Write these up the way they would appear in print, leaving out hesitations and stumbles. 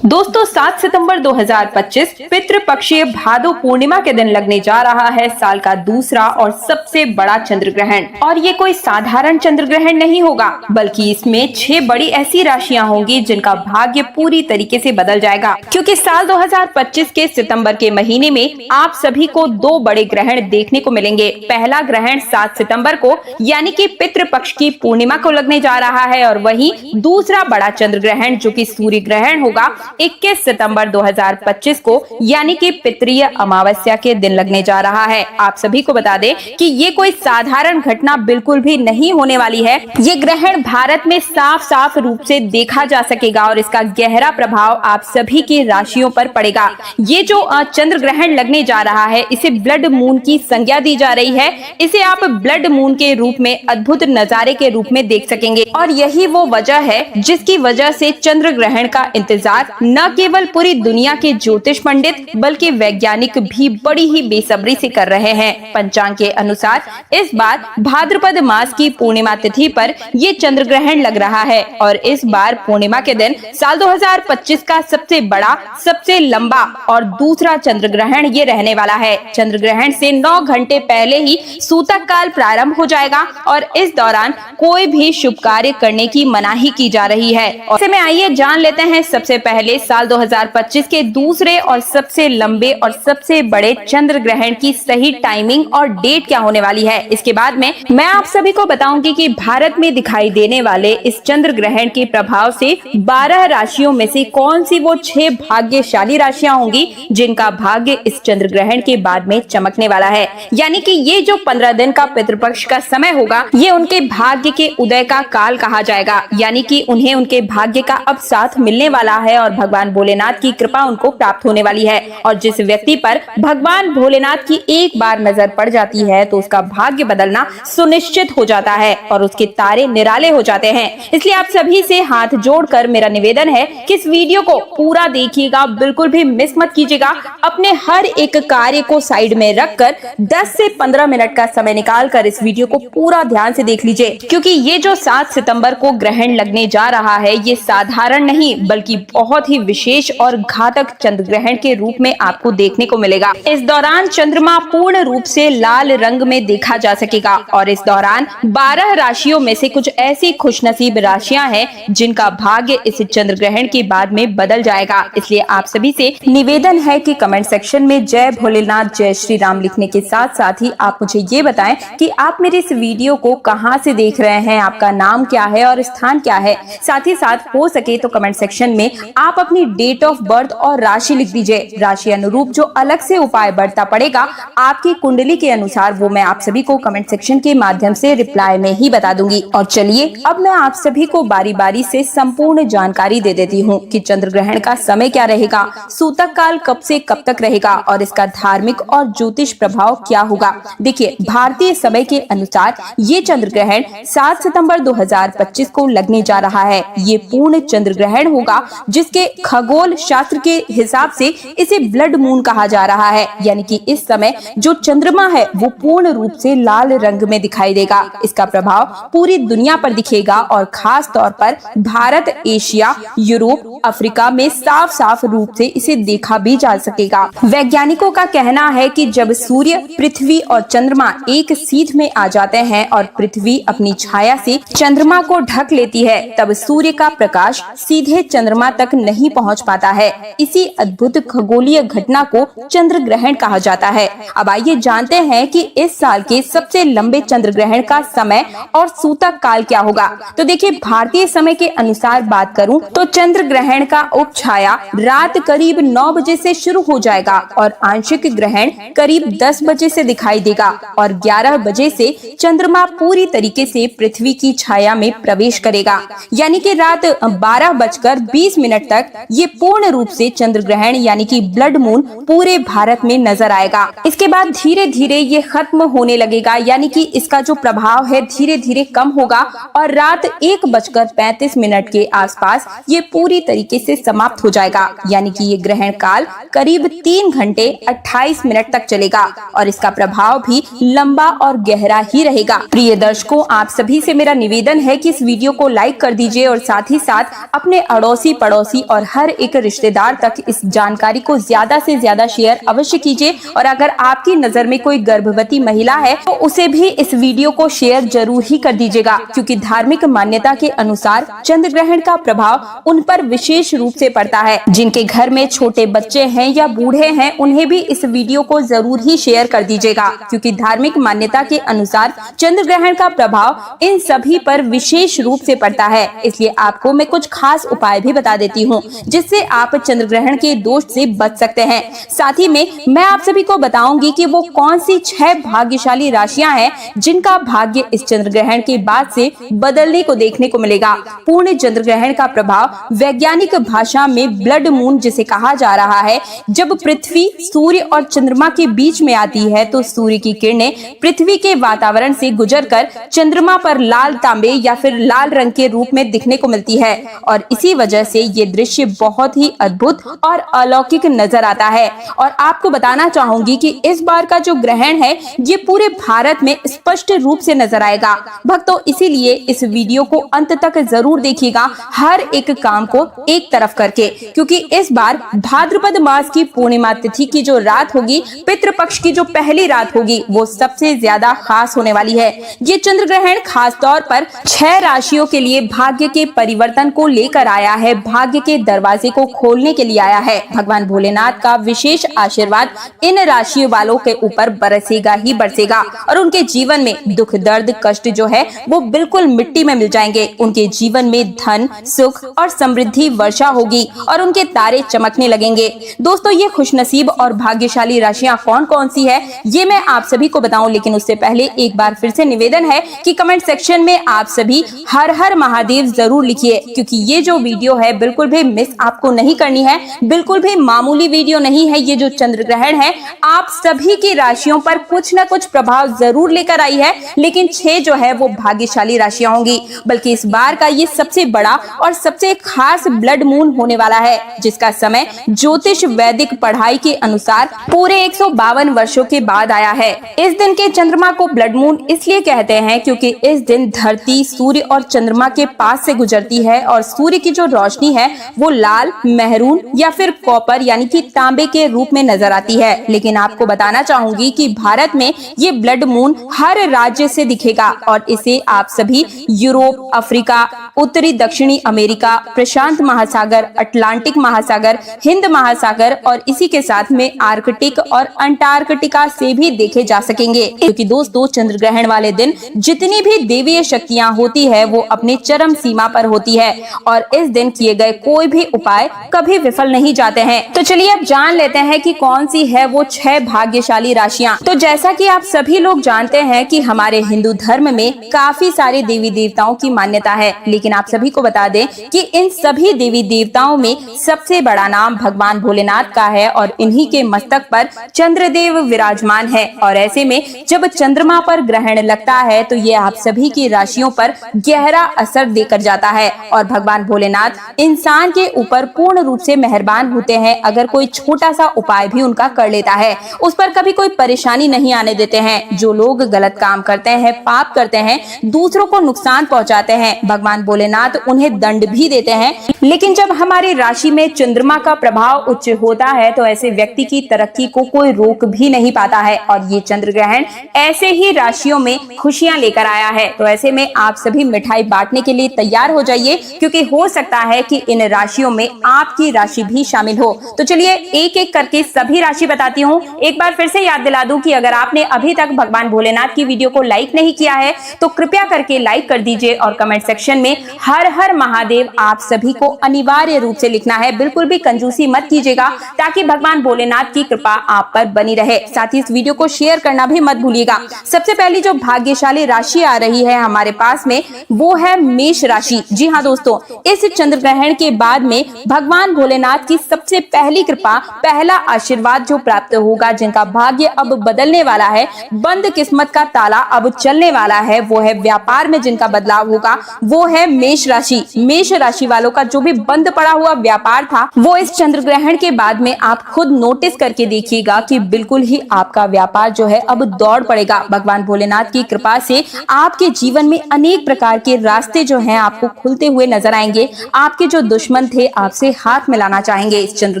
दोस्तों 7 सितंबर 2025 पितृपक्षीय भादो पूर्णिमा के दिन लगने जा रहा है साल का दूसरा और सबसे बड़ा चंद्र ग्रहण। और ये कोई साधारण चंद्र ग्रहण नहीं होगा, बल्कि इसमें 6 बड़ी ऐसी राशियां होंगी जिनका भाग्य पूरी तरीके से बदल जाएगा। क्योंकि साल 2025 के सितंबर के महीने में आप सभी को 2 बड़े ग्रहण देखने को मिलेंगे। पहला ग्रहण 7 सितंबर को यानी कि पितृपक्ष की पूर्णिमा को लगने जा रहा है, और वहीं दूसरा बड़ा चंद्र ग्रहण जो कि सूर्य ग्रहण होगा 21 सितंबर 2025 को यानी कि पितृय अमावस्या के दिन लगने जा रहा है। आप सभी को बता दें कि ये कोई साधारण घटना बिल्कुल भी नहीं होने वाली है। ये ग्रहण भारत में साफ साफ रूप से देखा जा सकेगा और इसका गहरा प्रभाव आप सभी की राशियों पर पड़ेगा। ये जो चंद्र ग्रहण लगने जा रहा है इसे ब्लड मून की संज्ञा दी जा रही है। इसे आप ब्लड मून के रूप में अद्भुत नजारे के रूप में देख सकेंगे, और यही वो वजह है जिसकी वजह से चंद्र ग्रहण का इंतजार न केवल पूरी दुनिया के ज्योतिष पंडित बल्कि वैज्ञानिक भी बड़ी ही बेसब्री से कर रहे हैं। पंचांग के अनुसार इस बार भाद्रपद मास की पूर्णिमा तिथि पर ये चंद्र ग्रहण लग रहा है, और इस बार पूर्णिमा के दिन साल 2025 का सबसे बड़ा, सबसे लंबा और दूसरा चंद्र ग्रहण ये रहने वाला है। चंद्र ग्रहण से 9 घंटे पहले ही सूतक काल प्रारंभ हो जाएगा, और इस दौरान कोई भी शुभ कार्य करने की मनाही की जा रही है। ऐसे में आइए जान लेते हैं सबसे पहले साल 2025 के दूसरे और सबसे लंबे और सबसे बड़े चंद्र ग्रहण की सही टाइमिंग और डेट क्या होने वाली है। इसके बाद में मैं आप सभी को बताऊंगी कि भारत में दिखाई देने वाले इस चंद्र ग्रहण के प्रभाव से 12 राशियों में से कौन सी वो 6 भाग्यशाली राशियां होंगी जिनका भाग्य इस चंद्र ग्रहण के बाद में चमकने वाला है। यानी कि ये जो 15 दिन का पितृपक्ष का समय होगा ये उनके भाग्य के उदय का काल कहा जाएगा। यानी कि उन्हें उनके भाग्य का अब साथ मिलने वाला है और भगवान भोलेनाथ की कृपा उनको प्राप्त होने वाली है। और जिस व्यक्ति पर भगवान भोलेनाथ की एक बार नजर पड़ जाती है तो उसका भाग्य बदलना सुनिश्चित हो जाता है और उसके तारे निराले हो जाते हैं। इसलिए आप सभी से हाथ जोड़कर मेरा निवेदन है कि इस वीडियो को पूरा देखिएगा, बिल्कुल भी मिस मत कीजिएगा। अपने हर एक कार्य को साइड में रखकर 10 से 15 मिनट का समय निकालकर इस वीडियो को पूरा ध्यान से देख लीजिए, क्योंकि ये जो 7 सितंबर को ग्रहण लगने जा रहा है ये साधारण नहीं बल्कि बहुत ही विशेष और घातक चंद्र ग्रहण के रूप में आपको देखने को मिलेगा। इस दौरान चंद्रमा पूर्ण रूप से लाल रंग में देखा जा सकेगा, और इस दौरान 12 राशियों में से कुछ ऐसी खुशनसीब राशियां हैं जिनका भाग्य इस चंद्र ग्रहण के बाद में बदल जाएगा। इसलिए आप सभी से निवेदन है कि कमेंट सेक्शन में जय भोलेनाथ, जय श्री राम लिखने के साथ साथ ही आप मुझे ये बताएं कि आप मेरे इस वीडियो को कहां से देख रहे हैं, आपका नाम क्या है और स्थान क्या है। साथ ही साथ हो सके तो कमेंट सेक्शन में आप अपनी डेट ऑफ बर्थ और राशि लिख दीजिए। राशि अनुरूप जो अलग से उपाय बढ़ता पड़ेगा आपकी कुंडली के अनुसार वो मैं आप सभी को कमेंट सेक्शन के माध्यम से रिप्लाई में ही बता दूंगी। और चलिए अब मैं आप सभी को बारी बारी से संपूर्ण जानकारी दे देती हूँ कि चंद्र ग्रहण का समय क्या रहेगा, सूतक काल कब से कब तक रहेगा और इसका धार्मिक और ज्योतिष प्रभाव क्या होगा। देखिए, भारतीय समय के अनुसार ये चंद्र ग्रहण 7 सितंबर 2025 को लगने जा रहा है। ये पूर्ण चंद्र ग्रहण होगा जिसके खगोल शास्त्र के हिसाब से इसे ब्लड मून कहा जा रहा है। यानी कि इस समय जो चंद्रमा है वो पूर्ण रूप से लाल रंग में दिखाई देगा। इसका प्रभाव पूरी दुनिया पर दिखेगा और खास तौर पर भारत, एशिया, यूरोप, अफ्रीका में साफ साफ रूप से इसे देखा भी जा सकेगा। वैज्ञानिकों का कहना है कि जब सूर्य, पृथ्वी और चंद्रमा एक सीध में आ जाते हैं और पृथ्वी अपनी छाया से चंद्रमा को ढक लेती है तब सूर्य का प्रकाश सीधे चंद्रमा तक नहीं पहुंच पाता है। इसी अद्भुत खगोलीय घटना को चंद्र ग्रहण कहा जाता है। अब आइए जानते हैं कि इस साल के सबसे लंबे चंद्र ग्रहण का समय और सूतक काल क्या होगा। तो देखिए, भारतीय समय के अनुसार बात करूं तो चंद्र ग्रहण का उपछाया रात करीब 9 बजे से शुरू हो जाएगा और आंशिक ग्रहण करीब 10 बजे से दिखाई देगा, और 11 बजे से चंद्रमा पूरी तरीके से पृथ्वी की छाया में प्रवेश करेगा। यानी कि रात 12:20 तक ये पूर्ण रूप से चंद्र ग्रहण यानी कि ब्लड मून पूरे भारत में नजर आएगा। इसके बाद धीरे धीरे ये खत्म होने लगेगा, यानी कि इसका जो प्रभाव है धीरे धीरे कम होगा और रात 1:35 के आसपास ये पूरी तरीके से समाप्त हो जाएगा। यानी कि ये ग्रहण काल करीब 3 घंटे 28 मिनट तक चलेगा और इसका प्रभाव भी लंबा और गहरा ही रहेगा। प्रिय दर्शकों, आप सभी से मेरा निवेदन है कि इस वीडियो को लाइक कर दीजिए और साथ ही साथ अपने अड़ोसी, पड़ोसी और हर एक रिश्तेदार तक इस जानकारी को ज्यादा से ज्यादा शेयर अवश्य कीजिए। और अगर आपकी नजर में कोई गर्भवती महिला है तो उसे भी इस वीडियो को शेयर जरूर ही कर दीजिएगा, क्योंकि धार्मिक मान्यता के अनुसार चंद्र ग्रहण का प्रभाव उन पर विशेष रूप से पड़ता है। जिनके घर में छोटे बच्चे हैं या बूढ़े हैं, उन्हें भी इस वीडियो को जरूर ही शेयर कर दीजिएगा, क्योंकि धार्मिक मान्यता के अनुसार चंद्र ग्रहण का प्रभाव इन सभी पर विशेष रूप से पड़ता है। इसलिए आपको मैं कुछ खास उपाय भी बता देती हूँ, जिससे आप चंद्र ग्रहण के दोष से बच सकते हैं। साथ ही में मैं आप सभी को बताऊंगी कि वो कौन सी 6 भाग्यशाली राशियां हैं जिनका भाग्य इस चंद्र ग्रहण के बाद से बदलने को देखने को मिलेगा। पूर्ण चंद्र ग्रहण का प्रभाव वैज्ञानिक भाषा में ब्लड मून जिसे कहा जा रहा है। जब पृथ्वी, सूर्य और चंद्रमा के बीच में आती है तो सूर्य की किरणें पृथ्वी के वातावरण से गुजरकर चंद्रमा पर लाल तांबे या फिर लाल रंग के रूप में दिखने को मिलती है, और इसी वजह से ये दृश्य बहुत ही अद्भुत और अलौकिक नजर आता है। और आपको बताना चाहूंगी कि इस बार का जो ग्रहण है ये पूरे भारत में स्पष्ट रूप से नजर आएगा। भक्तों, इसीलिए इस वीडियो को अंत तक जरूर देखिएगा, हर एक काम को एक तरफ करके, क्योंकि इस बार भाद्रपद मास की पूर्णिमा तिथि की जो रात होगी, पितृपक्ष की जो पहली रात होगी, वो सबसे ज्यादा खास होने वाली है। ये चंद्र ग्रहण खास तौर पर 6 राशियों के लिए भाग्य के परिवर्तन को लेकर आया है, भाग्य के दरवाजे को खोलने के लिए आया है। भगवान भोलेनाथ का विशेष आशीर्वाद इन राशियों वालों के ऊपर बरसेगा ही बरसेगा, और उनके जीवन में दुख, दर्द, कष्ट जो है वो बिल्कुल मिट्टी में मिल जाएंगे। उनके जीवन में धन, सुख और समृद्धि वर्षा होगी और उनके तारे चमकने लगेंगे। दोस्तों, ये खुशनसीब और भाग्यशाली राशियां कौन कौन सी है ये मैं आप सभी को बताऊं, लेकिन उससे पहले एक बार फिर से निवेदन है कि कमेंट सेक्शन में आप सभी हर हर महादेव जरूर लिखिए, क्योंकि ये जो वीडियो है बिल्कुल भी मिस आपको नहीं करनी है, बिल्कुल भी मामूली वीडियो नहीं है। ये जो चंद्र ग्रहण है आप सभी की राशियों पर कुछ न कुछ प्रभाव जरूर लेकर आई है, लेकिन 6 जो है वो भाग्यशाली राशियां होंगी। बल्कि इस बार का ये सबसे बड़ा और सबसे खास ब्लड मून होने वाला है, जिसका समय ज्योतिष वैदिक पढ़ाई के अनुसार पूरे 152 वर्षों के बाद आया है। इस दिन के चंद्रमा को ब्लड मून इसलिए कहते हैं क्योंकि इस दिन धरती सूर्य और चंद्रमा के पास से गुजरती है, और सूर्य की जो रोशनी है वो लाल, मेहरून या फिर कॉपर यानी कि तांबे के रूप में नजर आती है। लेकिन आपको बताना चाहूंगी कि भारत में ये ब्लड मून हर राज्य से दिखेगा, और इसे आप सभी यूरोप, अफ्रीका, उत्तरी दक्षिणी अमेरिका, प्रशांत महासागर, अटलांटिक महासागर, हिंद महासागर और इसी के साथ में आर्कटिक और अंटार्कटिका से भी देखे जा सकेंगे। क्योंकि दोस्तों, चंद्र ग्रहण वाले दिन जितनी भी देवीय शक्तियां होती है वो अपने चरम सीमा पर होती है, और इस दिन किए गए कोई भी उपाय कभी विफल नहीं जाते हैं। तो चलिए अब जान लेते हैं कि कौन सी है वो 6 भाग्यशाली राशियां। तो जैसा कि आप सभी लोग जानते हैं कि हमारे हिंदू धर्म में काफी सारे देवी देवताओं की मान्यता है, लेकिन आप सभी को बता दें कि इन सभी देवी देवताओं में सबसे बड़ा नाम भगवान भोलेनाथ का है, और इन्हीं के मस्तक पर चंद्रदेव विराजमान है। और ऐसे में जब चंद्रमा पर ग्रहण लगता है तो ये आप सभी की राशियों पर गहरा असर देकर जाता है, और भगवान भोलेनाथ इंसान के ऊपर पूर्ण रूप से मेहरबान होते हैं। अगर कोई छोटा सा उपाय भी उनका कर लेता है, उस पर कभी कोई परेशानी नहीं आने देते हैं। जो लोग गलत काम करते हैं, पाप करते हैं, दूसरों को नुकसान पहुंचाते हैं, भगवान भोलेनाथ उन्हें दंड भी देते हैं। लेकिन जब हमारी राशि में चंद्रमा का प्रभाव उच्च होता है तो ऐसे व्यक्ति की तरक्की को कोई रोक भी नहीं पाता है, और ये चंद्र ग्रहण ऐसे ही राशियों में खुशियां लेकर आया है। तो ऐसे में आप सभी मिठाई बांटने के लिए तैयार हो जाइए, क्योंकि हो सकता है कि इन राशियों में आपकी राशि भी शामिल हो। तो चलिए एक एक करके सभी राशि बताती हूँ। एक बार फिर से याद दिला दूं कि अगर आपने अभी तक भगवान भोलेनाथ की वीडियो को लाइक नहीं किया है तो कृपया करके लाइक कर दीजिए, और कमेंट सेक्शन में हर हर महादेव आप सभी को अनिवार्य रूप से लिखना है। बिल्कुल भी कंजूसी मत कीजिएगा, ताकि भगवान भोलेनाथ की कृपा आप पर बनी रहे। साथ ही इस वीडियो को शेयर करना भी मत भूलिएगा। सबसे पहली जो भाग्यशाली राशि आ रही है हमारे पास में वो है मेष राशि। जी हाँ दोस्तों, इस चंद्र ग्रहण के बाद में भगवान भोलेनाथ की सबसे पहली कृपा, पहला आशीर्वाद जो प्राप्त होगा, जिनका भाग्य अब बदलने वाला है, बंद किस्मत का ताला अब चलने वाला है, वो है व्यापार में जिनका बदलाव होगा, वो है मेष राशि। मेष राशि वालों का जो भी बंद पड़ा हुआ व्यापार था वो इस चंद्र ग्रहण के बाद में आप खुद नोटिस करके देखिएगा कि बिल्कुल ही आपका व्यापार जो है अब दौड़ पड़ेगा। भगवान भोलेनाथ की कृपा से आपके जीवन में अनेक प्रकार के रास्ते जो हैं आपको खुलते हुए नजर आएंगे। आपके जो दुश्मन थे आपसे हाथ मिलाना चाहेंगे। इस चंद्र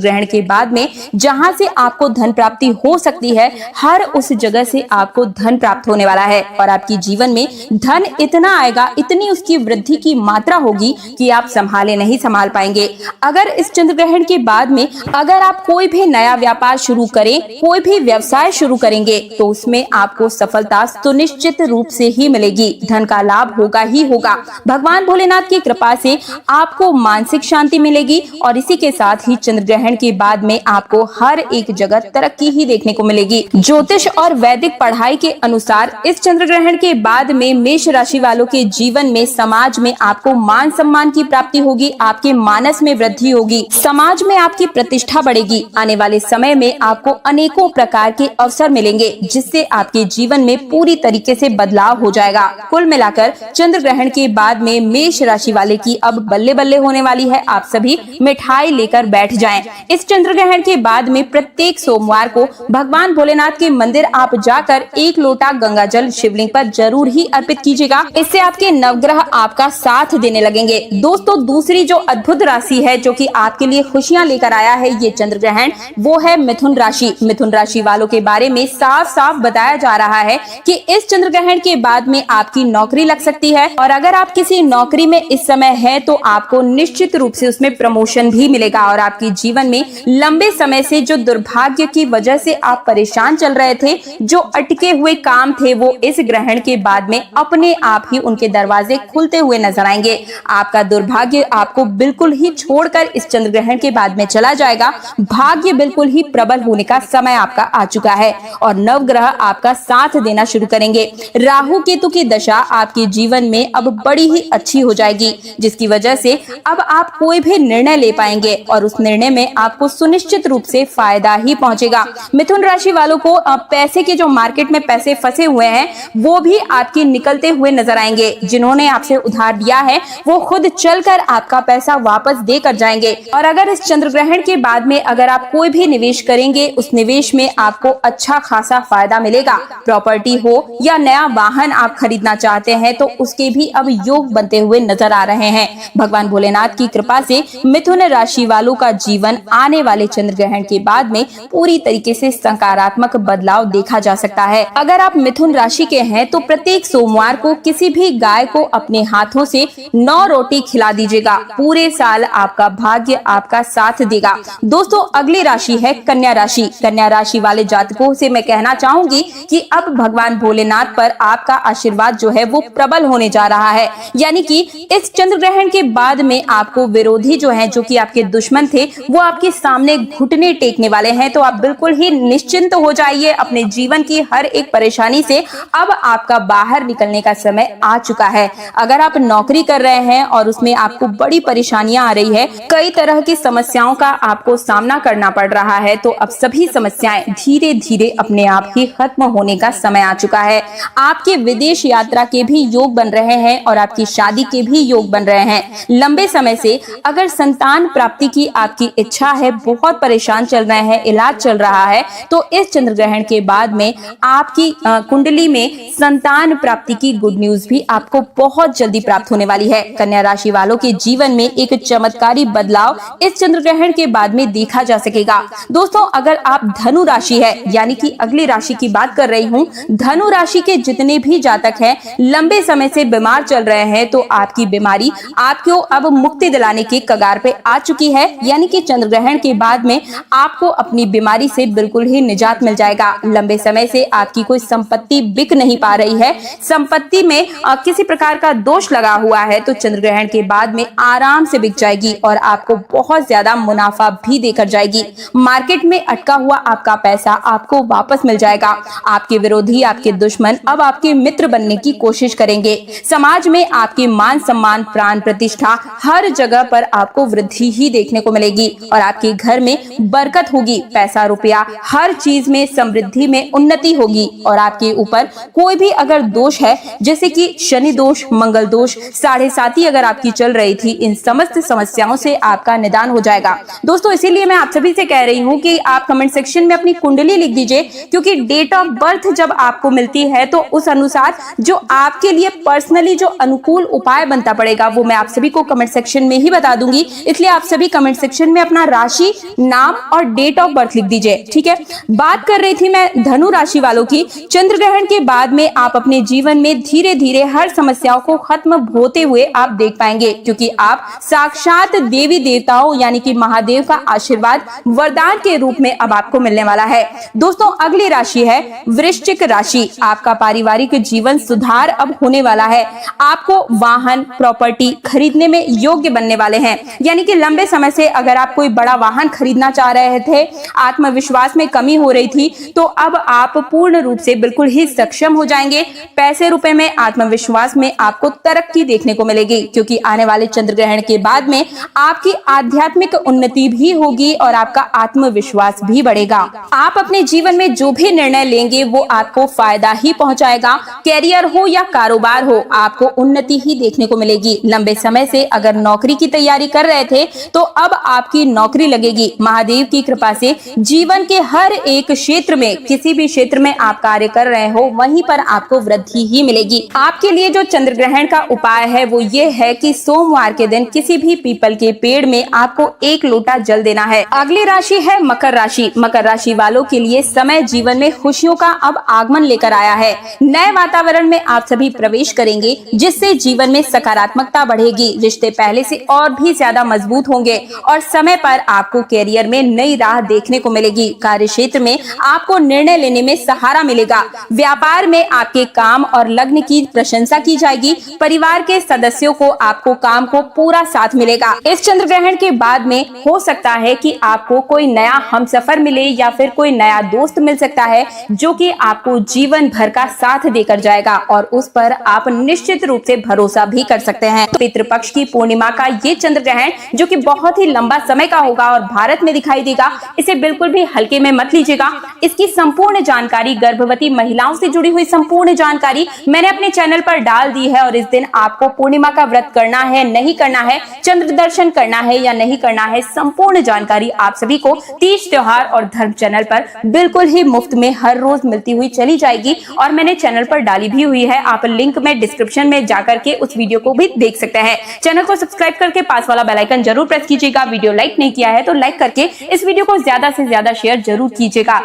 ग्रहण के बाद में जहां से आपको धन प्राप्ति हो सकती है, हर उस जगह से आपको धन प्राप्त होने वाला है और आपके जीवन में धन इतना आएगा, इतनी उसकी वृद्धि की मात्रा होगी कि आप नहीं संभाल पाएंगे। अगर इस चंद्र ग्रहण के बाद में अगर आप कोई भी नया व्यापार शुरू करें, कोई भी व्यवसाय शुरू करेंगे तो उसमें आपको सफलता सुनिश्चित रूप से ही मिलेगी। धन का लाभ होगा ही होगा। भगवान भोलेनाथ की कृपा से आपको मानसिक शांति मिलेगी और इसी के साथ ही चंद्र ग्रहण के बाद में आपको हर एक जगह तरक्की ही देखने को मिलेगी। ज्योतिष और वैदिक पढ़ाई के अनुसार इस चंद्र ग्रहण के बाद में मेष राशि वालों के जीवन में समाज में आपको मान सम्मान की प्राप्ति होगी, आपके मानस में वृद्धि होगी, समाज में आपकी प्रतिष्ठा बढ़ेगी। आने वाले समय में आपको अनेकों प्रकार के अवसर मिलेंगे जिससे आपके जीवन में पूरी तरीके से बदलाव हो जाएगा। कुल मिलाकर चंद्र ग्रहण के बाद में मेष राशि वाले की अब बल्ले बल्ले होने वाली है। आप सभी मिठाई लेकर बैठ जाएं। इस चंद्र ग्रहण के बाद में प्रत्येक सोमवार को भगवान भोलेनाथ के मंदिर आप जाकर 1 लोटा गंगा जल शिवलिंग पर जरूर ही अर्पित कीजिएगा। इससे आपके नवग्रह आपका साथ देने लगेंगे। दोस्तों, दूसरी जो अद्भुत राशि है जो कि आपके लिए खुशियां लेकर आया है ये चंद्र ग्रहण, वो है मिथुन राशि। मिथुन राशि वालों के बारे में साफ साफ बताया जा रहा है कि इस चंद्र ग्रहण के बाद में आपकी नौकरी लग सकती है और अगर आप किसी नौकरी में इस समय है तो आपको निश्चित रूप से उसमें प्रमोशन भी मिलेगा और आपके जीवन में लंबे समय से जो दुर्भाग्य की वजह से आप परेशान चल रहे थे, जो अटके हुए काम थे, वो इस ग्रहण के बाद में अपने आप ही उनके दरवाजे खुलते हुए नजर आएंगे। आपका दुर्भाग्य आपको बिल्कुल ही छोड़कर इस चंद्र ग्रहण के बाद में चला जाएगा। भाग्य बिल्कुल ही प्रबल होने का समय आपका आ चुका है और नवग्रह आपका साथ देना शुरू करेंगे। राहु केतु की दशा आपके जीवन में अब बड़ी ही अच्छी हो जाएगी जिसकी वजह से अब आप कोई भी निर्णय ले पाएंगे और उस निर्णय में आपको सुनिश्चित रूप से फायदा ही पहुंचेगा। मिथुन राशि वालों को पैसे के जो मार्केट में पैसे फंसे हुए हैं वो भी आपके निकलते हुए नजर आएंगे। जिन्होंने आपसे उधार लिया है वो खुद चलकर आपका पैसा वापस देकर जाएंगे और अगर इस चंद्र ग्रहण के बाद में अगर आप कोई भी निवेश करेंगे उस निवेश में आपको अच्छा खासा फायदा मिलेगा। प्रॉपर्टी हो या नया वाहन आप खरीदना चाहते हैं तो उसके भी अब योग बनते हुए नजर आ रहे हैं। भगवान भोलेनाथ की कृपा से मिथुन राशि वालों का जीवन आने वाले चंद्र ग्रहण के बाद में पूरी तरीके से सकारात्मक बदलाव देखा जा सकता है। अगर आप मिथुन राशि के हैं तो प्रत्येक सोमवार को किसी भी गाय को अपने हाथों से 9 रोटी खिला दीजिएगा। पूरे साल आपका भाग्य आपका साथ देगा। दोस्तों, अगली राशि है कन्या राशि। कन्या राशि वाले जातकों से मैं कहना चाहूंगी कि अब भगवान भोलेनाथ पर आपका आशीर्वाद जो है वो प्रबल होने जा रहा है। यानी कि इस चंद्र ग्रहण के बाद में आपको विरोधी जो है, जो कि आपके दुश्मन थे, वो आपके सामने घुटने टेकने वाले हैं। तो आप बिल्कुल ही निश्चिंत हो जाइए अपने जीवन की हर एक परेशानी से। अब आपका बाहर निकलने का समय आ चुका है। अगर आप नौकरी कर रहे हैं और उसमें आपको बड़ी परेशानियां आ रही है, कई तरह की समस्याओं का आपको सामना करना पड़ रहा है, तो अब सभी समस्याएं धीरे धीरे अपने आप ही खत्म होने का समय आ चुका है। आपके विदेश यात्रा के भी योग बन रहे हैं और आपकी शादी के भी योग बन रहे हैं। लंबे समय से अगर संतान प्राप्ति की आपकी इच्छा है, बहुत परेशान चल रहे हैं, इलाज चल रहा है, तो इस चंद्र ग्रहण के बाद में आपकी कुंडली में संतान प्राप्ति की गुड न्यूज भी आपको बहुत जल्दी प्राप्त होने वाली है। कन्या राशि वालों के जीवन में एक चमत्कारी बदलाव इस चंद्र ग्रहण के बाद में देखा जा सकेगा। दोस्तों, अगर आप धनु राशि है, यानी कि अगली राशि की बात कर रही हूँ, धनु राशि के जितने भी जातक हैं, लंबे समय से बीमार चल रहे हैं, तो आपकी बीमारी आपको अब मुक्ति दिलाने के कगार पे आ चुकी है। यानी कि चंद्र ग्रहण के बाद में आपको अपनी बीमारी से बिल्कुल ही निजात मिल जाएगा। लंबे समय से आपकी कोई संपत्ति बिक नहीं पा रही है, संपत्ति में किसी प्रकार का दोष लगा हुआ है, तो चंद्र ग्रहण के बाद में आराम से बिक जाएगी और आपको बहुत ज्यादा मुनाफा भी देकर जाएगी। मार्केट में अटका हुआ आपका पैसा आपको वापस मिल जाएगा। आपके विरोधी, आपके दुश्मन अब आपके मित्र बनने की कोशिश करेंगे। समाज में आपके मान सम्मान, प्राण प्रतिष्ठा, हर जगह पर आपको वृद्धि ही देखने को मिलेगी और आपके घर में बरकत होगी। पैसा रुपया हर चीज में समृद्धि में उन्नति होगी और आपके ऊपर कोई भी अगर दोष है, जैसे कि शनि दोष, मंगल दोष, 7:30 अगर आपकी चल रही थी, इन समस्त समस्याओं से आपका निदान हो जाएगा। दोस्तों, इसीलिए मैं आप सभी से कह रही हूँ कि आप कमेंट सेक्शन में अपनी कुंडली लिख दीजिए, क्योंकि डेट ऑफ बर्थ जब आपको मिलती है तो उस अनुसार जो आपके लिए पर्सनली जो अनुकूल उपाय बनता पड़ेगा वो मैं आप सभी को कमेंट सेक्शन में ही बता दूंगी। इसलिए आप सभी कमेंट सेक्शन में अपना राशि, नाम और डेट ऑफ बर्थ लिख दीजिए, ठीक है। बात कर रही थी मैं धनु राशि वालों की। चंद्र ग्रहण के बाद में आप अपने जीवन में धीरे धीरे हर समस्याओं को खत्म होते हुए आप देख पाएंगे, क्योंकि आप साक्षात देवी देवताओं यानी कि महादेव का आशीर्वाद वरदान के रूप में अब आपको मिलने वाला है। दोस्तों, अगली राशि है वृश्चिक राशि। आपका पारिवारिक जीवन सुधार अब होने वाला है। आपको वाहन, प्रॉपर्टी खरीदने में योग्य बनने वाले हैं, यानी कि लंबे समय से अगर आप कोई बड़ा वाहन खरीदना चाह रहे थे, आत्मविश्वास में कमी हो रही थी, तो अब आप पूर्ण रूप से बिल्कुल ही सक्षम हो जाएंगे। पैसे रुपए में, आत्मविश्वास में आपको तरक्की देखने को मिलेगी, क्योंकि आने वाले चंद्र ग्रहण के बाद में आपकी आध्यात्मिक उन्नति भी होगी और आपका आत्मविश्वास भी बढ़ेगा। आप अपने जीवन में जो भी निर्णय लेंगे वो आपको फायदा ही पहुंचाएगा। कैरियर हो या कारोबार हो, आपको उन्नति ही देखने को मिलेगी। लंबे समय से अगर नौकरी की तैयारी कर रहे थे तो अब आपकी नौकरी लगेगी। महादेव की कृपा से जीवन के हर एक क्षेत्र में, किसी भी क्षेत्र में आप कार्य कर रहे हो वहीं पर आपको वृद्धि ही मिलेगी। आपके लिए जो चंद्र ग्रहण का उपाय है वो ये है कि सोमवार के दिन किसी भी पीपल के पेड़ में आपको 1 लोटा जल देना है। अगली राशि है मकर राशि। मकर राशि वालों के लिए समय जीवन में खुशियों का अब आगमन लेकर आया है। नए वातावरण में आप सभी प्रवेश करेंगे, जिससे जीवन में सकारात्मकता बढ़ेगी। रिश्ते पहले से और भी ज्यादा मजबूत होंगे और समय पर आपको कैरियर में नई राह देखने को मिलेगी। कार्य क्षेत्र में आपको निर्णय लेने में सहारा मिलेगा। व्यापार में आपके काम और लग्न की प्रशंसा की जाएगी। परिवार के सदस्यों को आपको काम को पूरा साथ मिलेगा। इस चंद्र ग्रहण के बाद में हो सकता है कि आपको कोई नया हमसफर मिले या फिर कोई नया दोस्त मिल सकता है, जो कि आपको जीवन भर का साथ देकर जाएगा और उस पर आप निश्चित रूप से भरोसा भी कर सकते हैं। पितृपक्ष की पूर्णिमा का ये चंद्र ग्रहण, जो कि बहुत ही लंबा समय का होगा और भारत में दिखाई देगा, इसे बिल्कुल भी हल्के में मत लीजिएगा। इसकी संपूर्ण जानकारी, गर्भवती महिलाओं से जुड़ी हुई संपूर्ण जानकारी मैंने अपने चैनल पर डाल दी है। और इस दिन आपको पूर्णिमा का व्रत करना है, नहीं करना है, चंद्र दर्शन करना है या नहीं करना है, संपूर्ण जानकारी आप सभी को तीज त्योहार और धर्म चैनल पर बिल्कुल ही मुफ्त में हर रोज मिलती हुई चली जाएगी। और मैंने चैनल पर डाली भी हुई है, आप लिंक में डिस्क्रिप्शन में जाकर के उस वीडियो को भी देख सकते हैं। चैनल को सब्सक्राइब करके पास वाला बेल आइकन जरूर प्रेस कीजिएगा। वीडियो लाइक नहीं किया है तो लाइक करके इस वीडियो को ज्यादा से ज्यादा शेयर जरूर कीजिएगा।